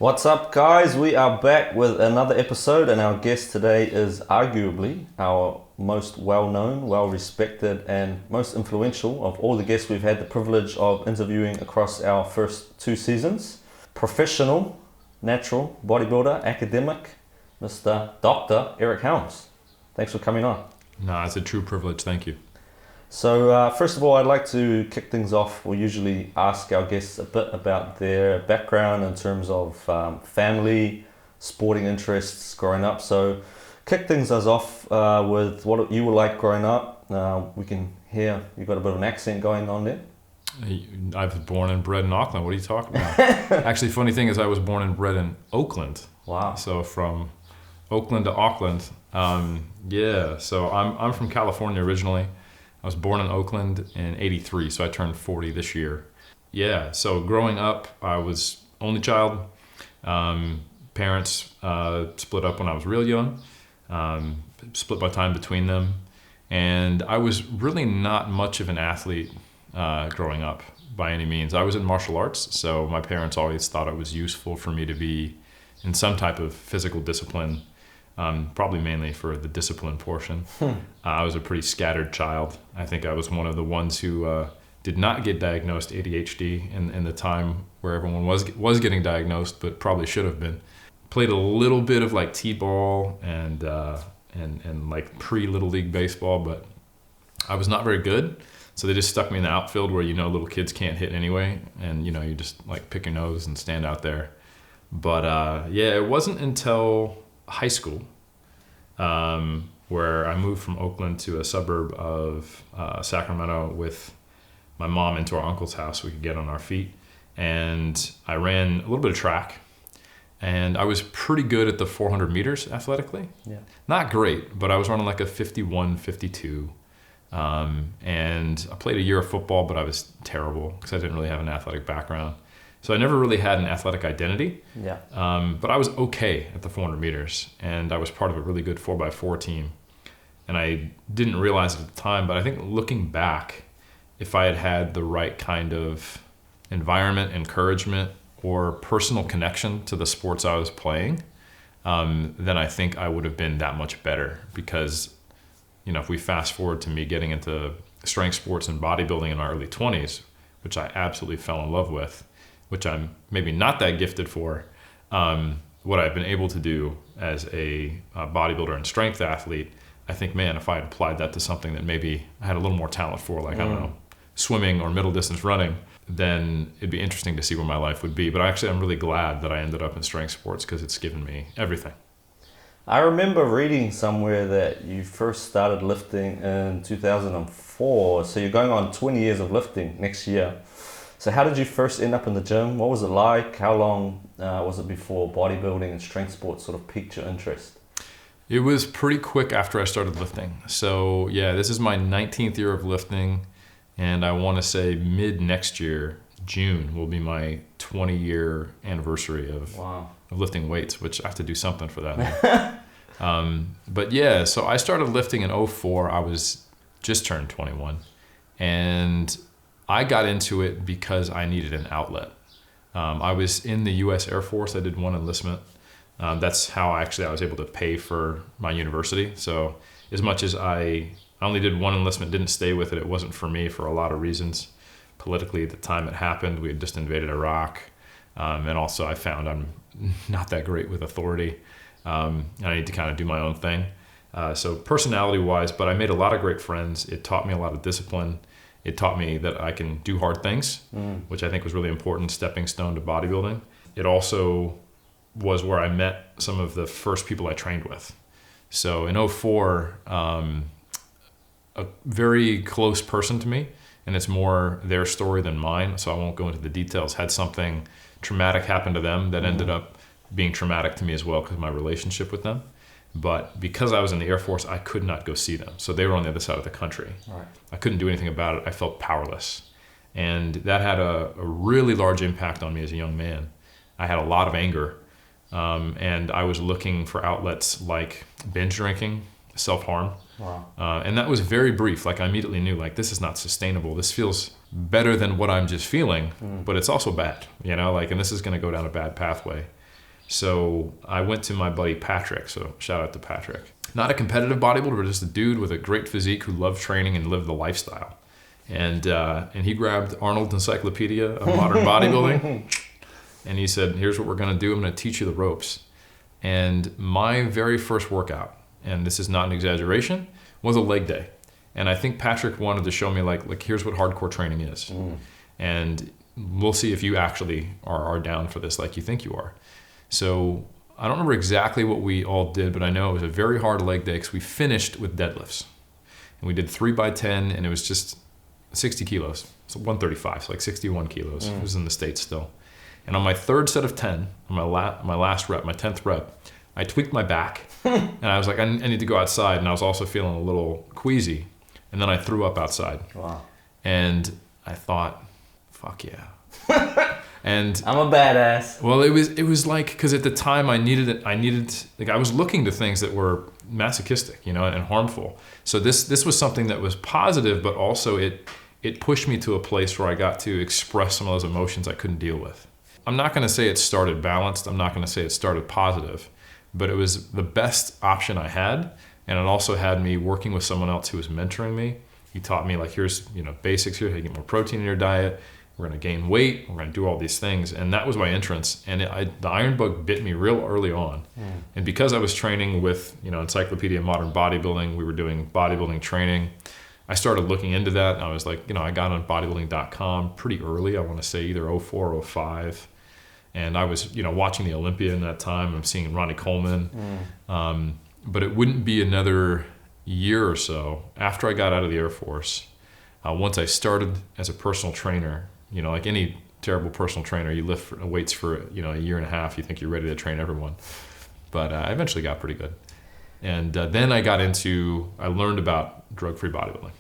What's up, guys? We are back with another episode, and our guest today is arguably our most well-known, well-respected, and most influential of all the guests we've had the privilege of interviewing across our first 2 seasons. Professional, natural bodybuilder, academic, Mr. Dr. Eric Helms. Thanks for coming on. No, it's a true privilege. Thank you. So first of all, I'd like to kick things off. We usually ask our guests a bit about their background in terms of family, sporting interests growing up. So kick things us off with what you were like growing up. We can hear you've got a bit of an accent going on there. I was born and bred in Auckland. What are you talking about? Actually, funny thing is I was born and bred in Oakland. Wow. So from Oakland to Auckland. So I'm from California originally. I was born in Oakland in 83, so I turned 40 this year. Yeah, so growing up, I was only child. Parents split up when I was real young, split my time between them. And I was really not much of an athlete growing up by any means. I was in martial arts, so my parents always thought it was useful for me to be in some type of physical discipline. Probably mainly for the discipline portion. I was a pretty scattered child. I think I was one of the ones who did not get diagnosed ADHD in the time where everyone was getting diagnosed, but probably should have been. Played a little bit of like t-ball and like pre-Little League baseball, but I was not very good. So they just stuck me in the outfield where little kids can't hit anyway, and you just like pick your nose and stand out there. But it wasn't until high school, where I moved from Oakland to a suburb of Sacramento with my mom into our uncle's house so we could get on our feet. And I ran a little bit of track, and I was pretty good at the 400 meters athletically. Yeah. Not great, but I was running like a 51, 52. And I played a year of football, but I was terrible because I didn't really have an athletic background. So I never really had an athletic identity, but I was okay at the 400 meters, and I was part of a really good 4x4 team. And I didn't realize it at the time, but I think looking back, if I had had the right kind of environment, encouragement, or personal connection to the sports I was playing, then I think I would have been that much better. Because, if we fast forward to me getting into strength sports and bodybuilding in my early 20s, which I absolutely fell in love with, which I'm maybe not that gifted for, what I've been able to do as a bodybuilder and strength athlete, I think, man, if I had applied that to something that maybe I had a little more talent for, like, I don't know, swimming or middle distance running, then it'd be interesting to see where my life would be. But I'm really glad that I ended up in strength sports because it's given me everything. I remember reading somewhere that you first started lifting in 2004, so you're going on 20 years of lifting next year. So how did you first end up in the gym? What was it like? How long was it before bodybuilding and strength sports sort of piqued your interest? It was pretty quick after I started lifting. So this is my 19th year of lifting, and I want to say mid next year, June, will be my 20-year anniversary of lifting weights, which I have to do something for that. So I started lifting in 2004. I was just turned 21, and I got into it because I needed an outlet. I was in the U.S. Air Force. I did one enlistment. That's how I was able to pay for my university. So as much as I only did one enlistment, didn't stay with it, it wasn't for me for a lot of reasons. Politically, at the time it happened, we had just invaded Iraq. And also I found I'm not that great with authority. I need to kind of do my own thing. So personality-wise, but I made a lot of great friends. It taught me a lot of discipline. It taught me that I can do hard things, which I think was really important, stepping stone to bodybuilding. It also was where I met some of the first people I trained with. So in 2004, a very close person to me, and it's more their story than mine, so I won't go into the details, had something traumatic happen to them that ended up being traumatic to me as well because of my relationship with them. But because I was in the Air Force, I could not go see them. So they were on the other side of the country. Right. I couldn't do anything about it. I felt powerless. And that had a really large impact on me as a young man. I had a lot of anger. And I was looking for outlets like binge drinking, self-harm. Wow. And that was very brief. Like I immediately knew, like, this is not sustainable. This feels better than what I'm just feeling, but it's also bad, and this is going to go down a bad pathway. So I went to my buddy Patrick. So shout out to Patrick. Not a competitive bodybuilder, but just a dude with a great physique who loved training and lived the lifestyle. And he grabbed Arnold's Encyclopedia of Modern Bodybuilding, and he said, here's what we're going to do. I'm going to teach you the ropes. And my very first workout, and this is not an exaggeration, was a leg day. And I think Patrick wanted to show me like here's what hardcore training is. And we'll see if you actually are down for this like you think you are. So I don't remember exactly what we all did, but I know it was a very hard leg day because we finished with deadlifts. And we did 3x10, and it was just 60 kilos. So 135, so like 61 kilos. It was in the States still. And on my third set of 10, on my last rep, my 10th rep, I tweaked my back. And I was like, I need to go outside. And I was also feeling a little queasy. And then I threw up outside. Wow. And I thought, fuck yeah. And I'm a badass. Well, it was like, because at the time I needed like I was looking to things that were masochistic, and harmful. So this was something that was positive, but also it pushed me to a place where I got to express some of those emotions I couldn't deal with. I'm not going to say it started balanced. I'm not going to say it started positive, but it was the best option I had. And it also had me working with someone else who was mentoring me. He taught me like, here's, basics here, how to get more protein in your diet. We're going to gain weight. We're going to do all these things. And that was my entrance. And the iron bug bit me real early on. And because I was training with, Encyclopedia of Modern Bodybuilding, we were doing bodybuilding training. I started looking into that. And I was like, I got on bodybuilding.com pretty early. I want to say either 04 or 05. And I was, watching the Olympia in that time. I'm seeing Ronnie Coleman. But it wouldn't be another year or so after I got out of the Air Force. Once I started as a personal trainer, like any terrible personal trainer, you lift weights for a year and a half. You think you're ready to train everyone, but I eventually got pretty good. And then I learned about drug-free bodybuilding.